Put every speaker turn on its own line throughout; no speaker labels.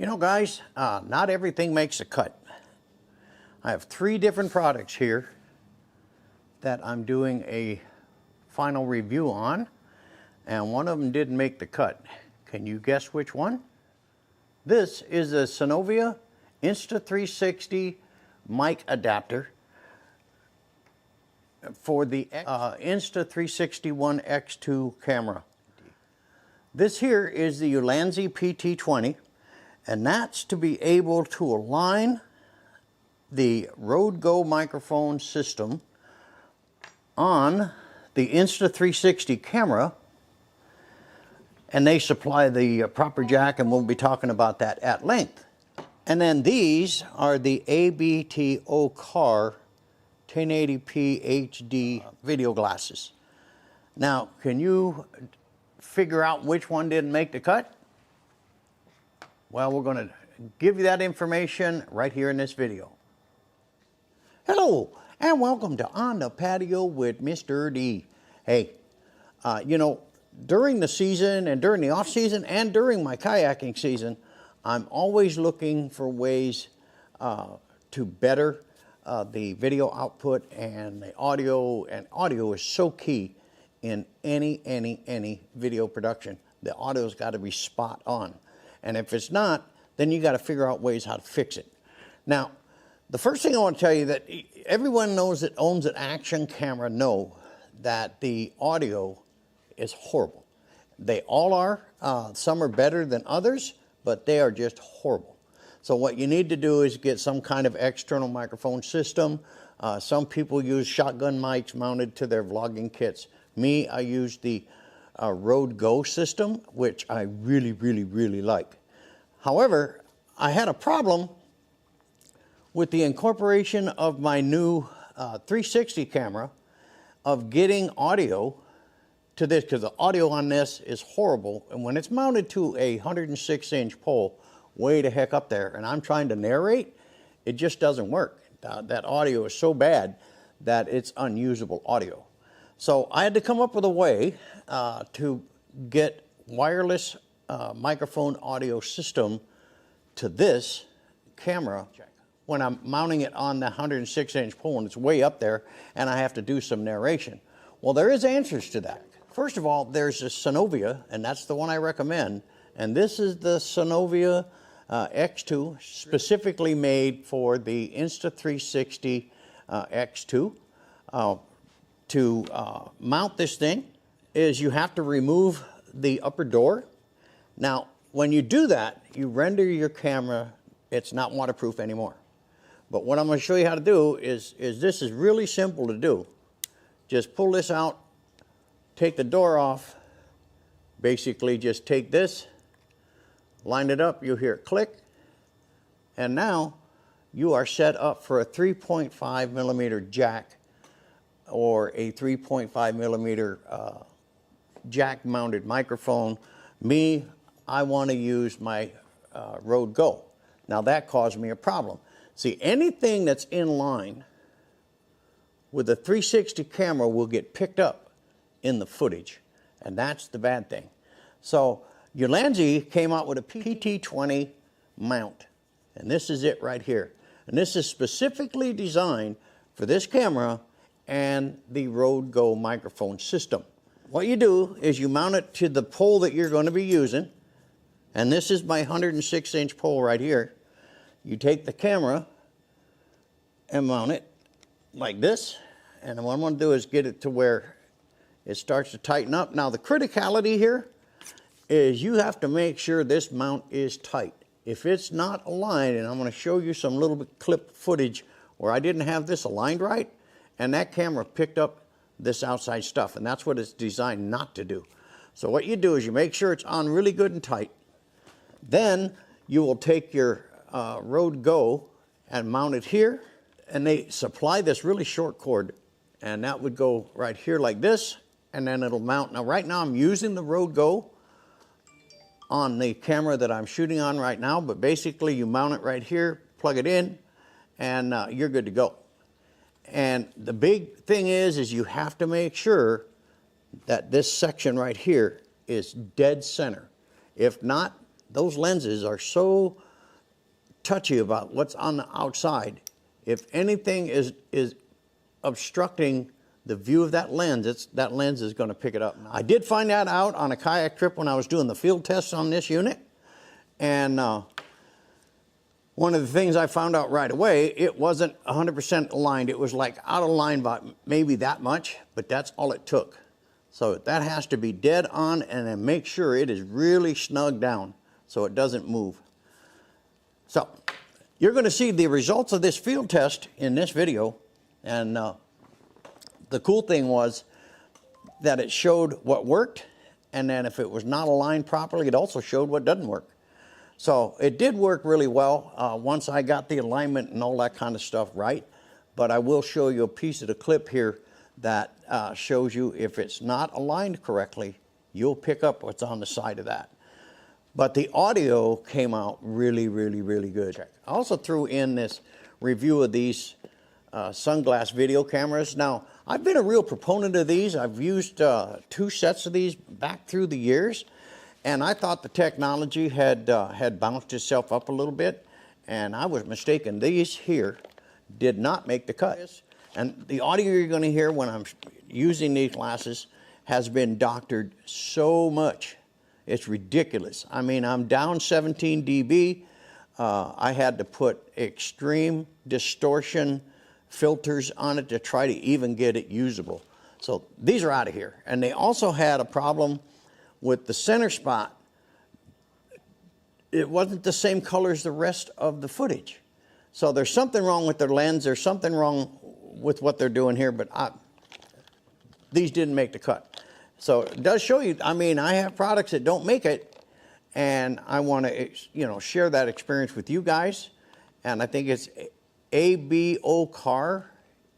You know, guys, not everything makes a cut. I have 3 different products here that I'm doing a final review on, and one of them didn't make the cut. Can you guess which one? This is a Cynova Insta360 mic adapter for the Insta360 ONE X2 camera. This here is the Ulanzi PT20, and that's to be able to align the Rode Go microphone system on the Insta360 camera, and they supply the proper jack, and we'll be talking about that at length. And then these are the ABTOCAR 1080p HD video glasses. Now, can you figure out which one didn't make the cut? Well, we're going to give you that information right here in this video. Hello, and welcome to On the Patio with Mr. D. Hey, you know, during the season and during the off season and during my kayaking season, I'm always looking for ways to better the video output and the audio, and audio is so key in any video production. The audio's got to be spot on, and if it's not, then you got to figure out ways how to fix it. Now, the first thing I want to tell you, that everyone knows that owns an action camera know that the audio is horrible. They all are. Some are better than others, but they are just horrible. So what you need to do is get some kind of external microphone system. Some people use shotgun mics mounted to their vlogging kits. Me, I use the Rode Go system, which I really like. However, I had a problem with the incorporation of my new 360 camera of getting audio to this, because the audio on this is horrible, and when it's mounted to a 106-inch pole way the heck up there and I'm trying to narrate, it just doesn't work. That audio is so bad that it's unusable audio. So I had to come up with a way to get wireless microphone audio system to this camera when I'm mounting it on the 106-inch pole and it's way up there and I have to do some narration. Well, there is answers to that. First of all, there's a Cynova, and that's the one I recommend. And this is the Cynova X2, specifically made for the Insta360 X2. To mount this thing is you have to remove the upper door. Now, when you do that, you render your camera, it's not waterproof anymore. But what I'm going to show you how to do is this is really simple to do. Just pull this out, take the door off, basically just take this, line it up, you hear it click, and now you are set up for a 3.5 millimeter jack or a 3.5 millimeter jack mounted microphone. Me, I want to use my Rode Go. Now that caused me a problem. See, anything that's in line with the 360 camera will get picked up in the footage, and that's the bad thing. So Ulanzi came out with a PT20 mount, and this is it right here. And this is specifically designed for this camera and the Rode Go microphone system. What you do is you mount it to the pole that you're going to be using, and this is my 106-inch pole right here. You take the camera and mount it like this, and what I'm going to do is get it to where it starts to tighten up. Now the criticality here is you have to make sure this mount is tight. If it's not aligned, and I'm going to show you some little bit clip footage where I didn't have this aligned right, and that camera picked up this outside stuff, and that's what it's designed not to do. So what you do is you make sure it's on really good and tight. Then you will take your Rode Go and mount it here, and they supply this really short cord, and that would go right here like this, and then it'll mount. Now right now I'm using the Rode Go on the camera that I'm shooting on right now, but basically you mount it right here, plug it in, and you're good to go. And the big thing is you have to make sure that this section right here is dead center. If not, those lenses are so touchy about what's on the outside. If anything is obstructing the view of that lens, that lens is going to pick it up. I did find that out on a kayak trip when I was doing the field tests on this unit. And one of the things I found out right away, it wasn't 100% aligned. It was like out of line by maybe that much, but that's all it took. So that has to be dead on, and then make sure it is really snug down so it doesn't move. So you're going to see the results of this field test in this video. And the cool thing was that it showed what worked, and then if it was not aligned properly, it also showed what doesn't work. So it did work really well once I got the alignment and all that kind of stuff right. But I will show you a piece of the clip here that shows you if it's not aligned correctly, you'll pick up what's on the side of that. But the audio came out really, really, really good. I also threw in this review of these sunglass video cameras. Now, I've been a real proponent of these. I've used 2 sets of these back through the years, and I thought the technology had bounced itself up a little bit, and I was mistaken. These here did not make the cut. And the audio you're going to hear when I'm using these glasses has been doctored so much. It's ridiculous. I mean, I'm down 17 dB. I had to put extreme distortion filters on it to try to even get it usable. So these are out of here. And they also had a problem with the center spot. It wasn't the same color as the rest of the footage. So there's something wrong with their lens. There's something wrong with what they're doing here, but these didn't make the cut. So it does show you, I mean, I have products that don't make it, and I want to, share that experience with you guys. And I think it's ABTOCAR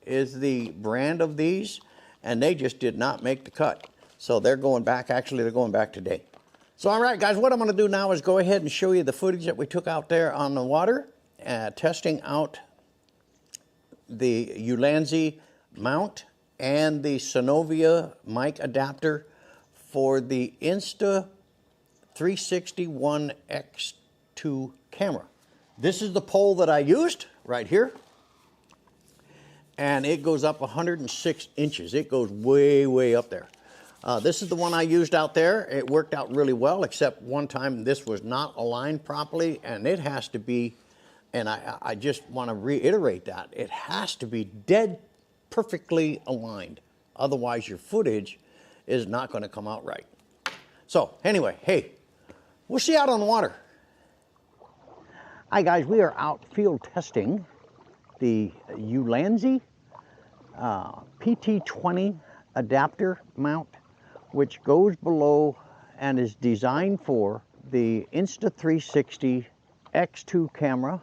is the brand of these, and they just did not make the cut. So they're going back, actually they're going back today. So all right, guys, what I'm going to do now is go ahead and show you the footage that we took out there on the water, testing out the Ulanzi mount and the Cynova mic adapter for the Insta360 X2 camera. This is the pole that I used right here, and it goes up 106 inches. It goes way, way up there. This is the one I used out there. It worked out really well, except one time this was not aligned properly, and it has to be, and I just want to reiterate that, it has to be dead perfectly aligned. Otherwise, your footage is not going to come out right. So anyway, hey, we'll see you out on the water. Hi guys, we are out field testing the Ulanzi PT20 adapter mount, which goes below and is designed for the Insta360 X2 camera,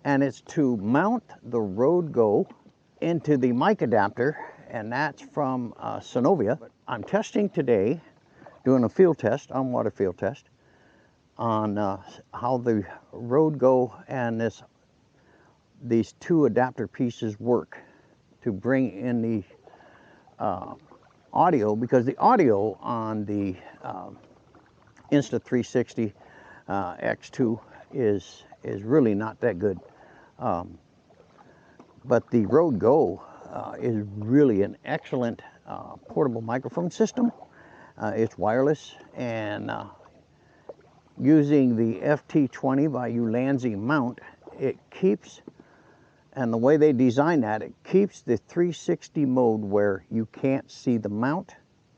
and it's to mount the Road Go into the mic adapter, and that's from Cynova. I'm testing today, doing a field test, on-water field test, on how the Road Go and these 2 adapter pieces work to bring in the audio, because the audio on the Insta360 X2 is really not that good. But the Road Go is really an excellent portable microphone system. It's wireless, and using the FT20 by Ulanzi mount, it keeps, and the way they design that, it keeps the 360 mode where you can't see the mount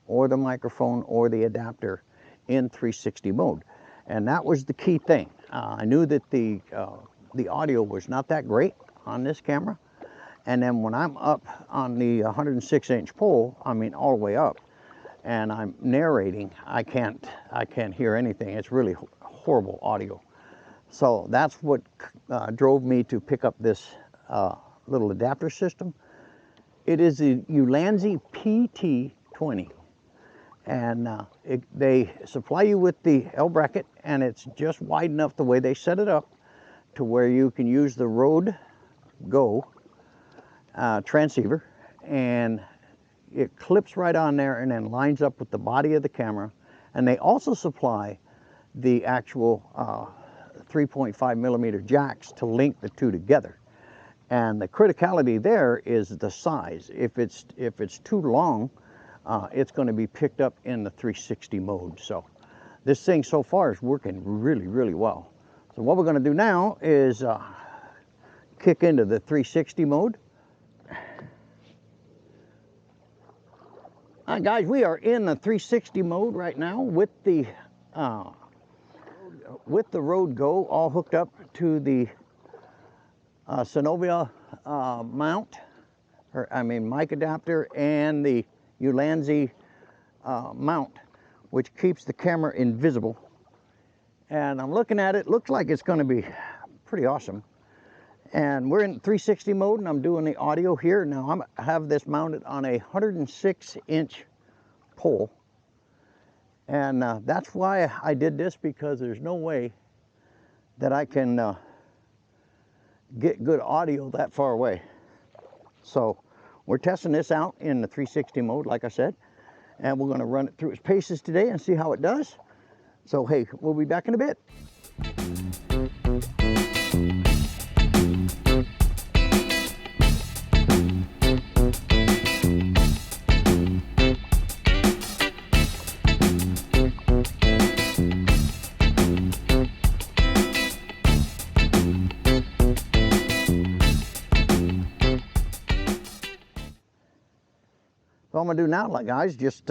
or the microphone or the adapter in 360 mode. And that was the key thing. I knew that the audio was not that great on this camera. And then when I'm up on the 106-inch pole, I mean all the way up, and I'm narrating, I can't hear anything. It's really horrible audio. So that's what drove me to pick up this little adapter system. It is the Ulanzi PT20, and they supply you with the L bracket, and it's just wide enough the way they set it up to where you can use the Road Go transceiver, and it clips right on there and then lines up with the body of the camera. And they also supply the actual 3.5 millimeter jacks to link the two together. And the criticality there is the size. If it's too long, it's going to be picked up in the 360 mode. So this thing so far is working really, really well. So what we're going to do now is kick into the 360 mode. All right, guys, we are in the 360 mode right now with the Road Go all hooked up to the Cynova mount, mic adapter, and the Ulanzi mount, which keeps the camera invisible. And I'm looking at it, looks like it's going to be pretty awesome. And we're in 360 mode, and I'm doing the audio here. Now I have this mounted on a 106-inch pole, and that's why I did this, because there's no way that I can get good audio that far away. So we're testing this out in the 360 mode, like I said, and we're going to run it through its paces today and see how it does. So hey, we'll be back in a bit. What I'm gonna do now, guys, just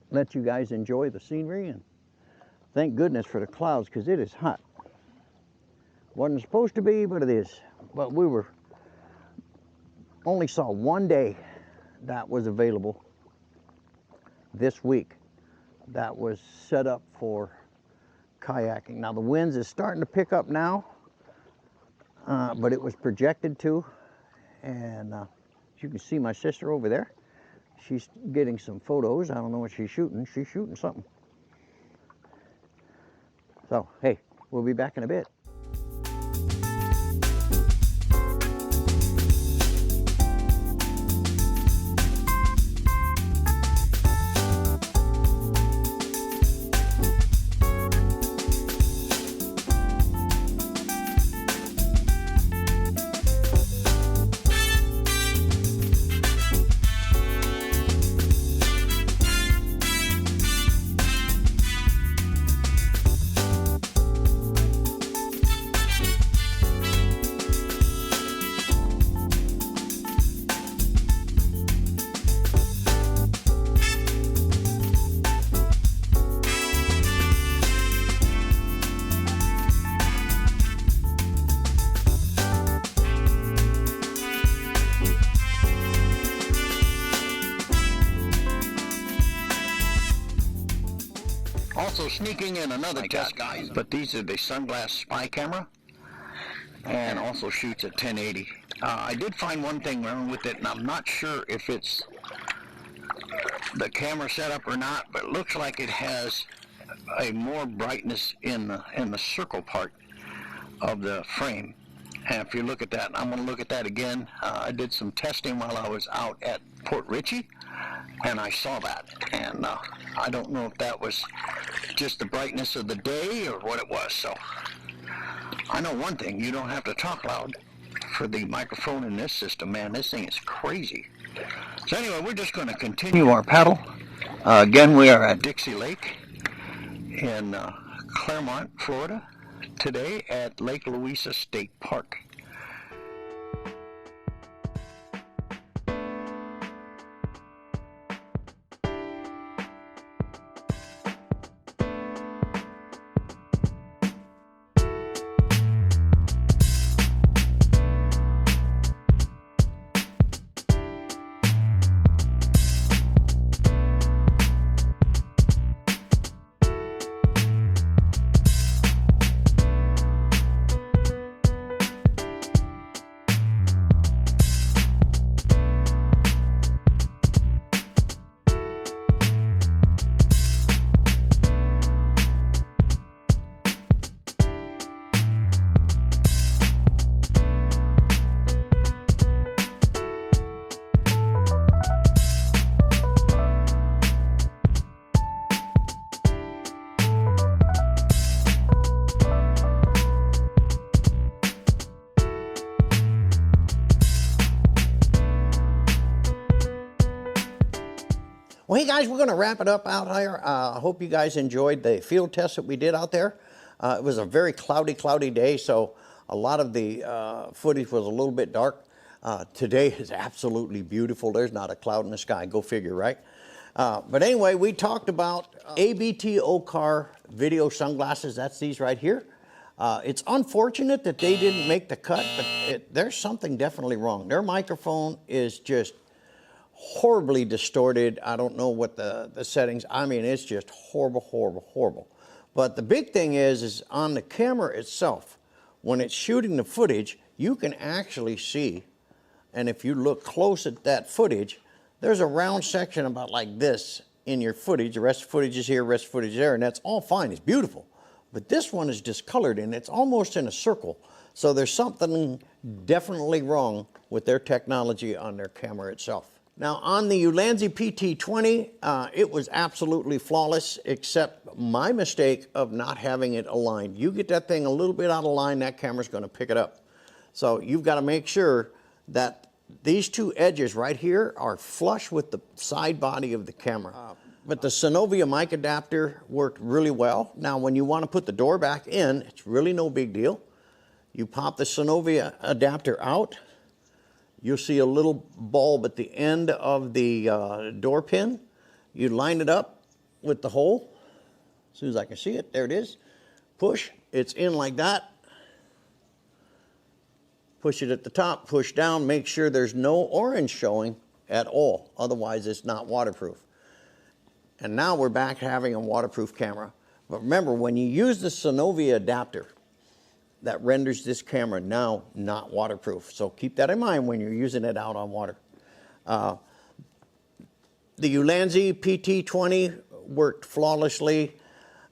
let you guys enjoy the scenery, and thank goodness for the clouds, because it is hot. Wasn't supposed to be, but it is. But we only saw one day that was available this week that was set up for kayaking. Now the winds is starting to pick up now, but it was projected to, and you can see my sister over there. She's getting some photos. I don't know what she's shooting. She's shooting something. So, hey, we'll be back in a bit. Also sneaking in another test, guys, but these are the Sunglass Spy camera, and also shoots at 1080. I did find one thing wrong with it, and I'm not sure if it's the camera setup or not, but it looks like it has a more brightness in the circle part of the frame. And if you look at that, I'm going to look at that again. I did some testing while I was out at Port Richey, and I saw that, and I don't know if that was just the brightness of the day or what it was. So I know one thing: you don't have to talk loud for the microphone in this system, man. This thing is crazy. So anyway, we're just going to continue our paddle. Again, we are at Dixie Lake in Claremont, Florida, today at Lake Louisa State Park. Well, hey guys, we're going to wrap it up out here. I hope you guys enjoyed the field test that we did out there. It was a very cloudy day, so a lot of the footage was a little bit dark. Today is absolutely beautiful. There's not a cloud in the sky. Go figure, right? But anyway, we talked about ABTOCAR video sunglasses. That's these right here. It's unfortunate that they didn't make the cut, but there's something definitely wrong. Their microphone is just horribly distorted. I don't know what the settings, I mean, it's just horrible. But the big thing is on the camera itself, when it's shooting the footage, you can actually see, and if you look close at that footage, there's a round section about like this in your footage. The rest of the footage is here, rest of the footage is there, and that's all fine, it's beautiful. But this one is discolored and it's almost in a circle. So there's something definitely wrong with their technology on their camera itself. Now on the Ulanzi PT20, it was absolutely flawless, except my mistake of not having it aligned. You get that thing a little bit out of line, that camera's going to pick it up. So you've got to make sure that these two edges right here are flush with the side body of the camera. But the Cynova mic adapter worked really well. Now when you want to put the door back in, it's really no big deal. You pop the Cynova adapter out. You'll see a little bulb at the end of the door pin. You line it up with the hole. As soon as I can see it, there it is. Push, it's in like that. Push it at the top, push down, make sure there's no orange showing at all. Otherwise, it's not waterproof. And now we're back having a waterproof camera. But remember, when you use the Cynova adapter, that renders this camera now not waterproof. So keep that in mind when you're using it out on water. The Ulanzi PT20 worked flawlessly,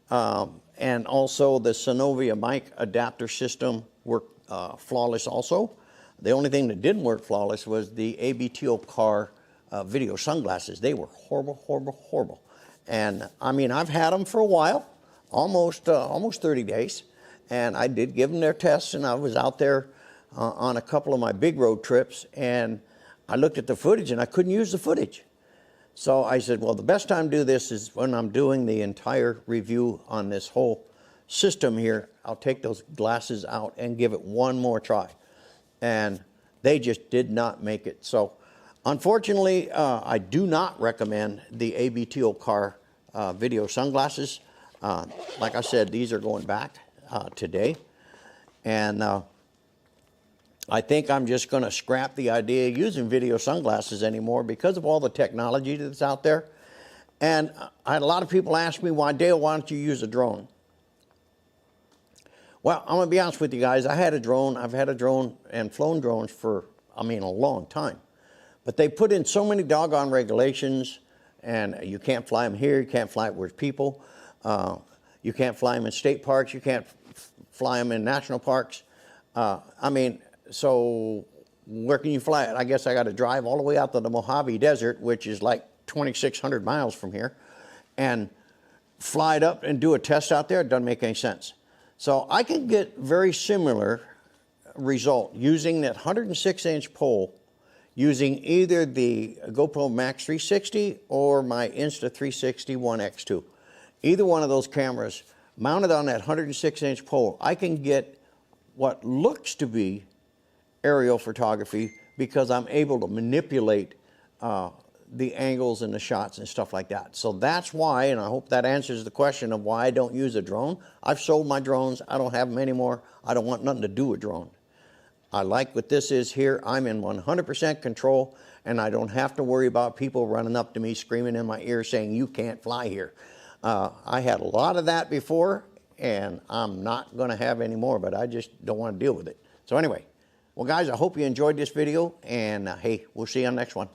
and also the Cynova mic adapter system worked flawless also. The only thing that didn't work flawless was the ABTOCAR video sunglasses. They were horrible. And I mean, I've had them for a while, almost 30 days. And I did give them their tests, and I was out there on a couple of my big road trips, and I looked at the footage and I couldn't use the footage. So I said, well, the best time to do this is when I'm doing the entire review on this whole system here. I'll take those glasses out and give it one more try. And they just did not make it. So unfortunately, I do not recommend the ABTOCAR video sunglasses. Like I said, these are going back today, and I think I'm just going to scrap the idea of using video sunglasses anymore because of all the technology that's out there. And I had a lot of people ask me, Dale, why don't you use a drone? Well, I'm going to be honest with you guys. I had a drone. I've had a drone and flown drones for, a long time. But they put in so many doggone regulations, and you can't fly them here, you can't fly it with people. You can't fly them in state parks. You can't fly them in national parks. So where can you fly it? I guess I got to drive all the way out to the Mojave Desert, which is like 2,600 miles from here, and fly it up and do a test out there. It doesn't make any sense. So I can get very similar result using that 106-inch pole, using either the GoPro Max 360 or my Insta360 ONE X2. Either one of those cameras mounted on that 106-inch pole, I can get what looks to be aerial photography because I'm able to manipulate the angles and the shots and stuff like that. So that's why, and I hope that answers the question of why I don't use a drone. I've sold my drones. I don't have them anymore. I don't want nothing to do with drone. I like what this is here. I'm in 100% control, and I don't have to worry about people running up to me screaming in my ear saying, you can't fly here. I had a lot of that before, and I'm not going to have any more, but I just don't want to deal with it. So anyway, well, guys, I hope you enjoyed this video, and hey, we'll see you on the next one.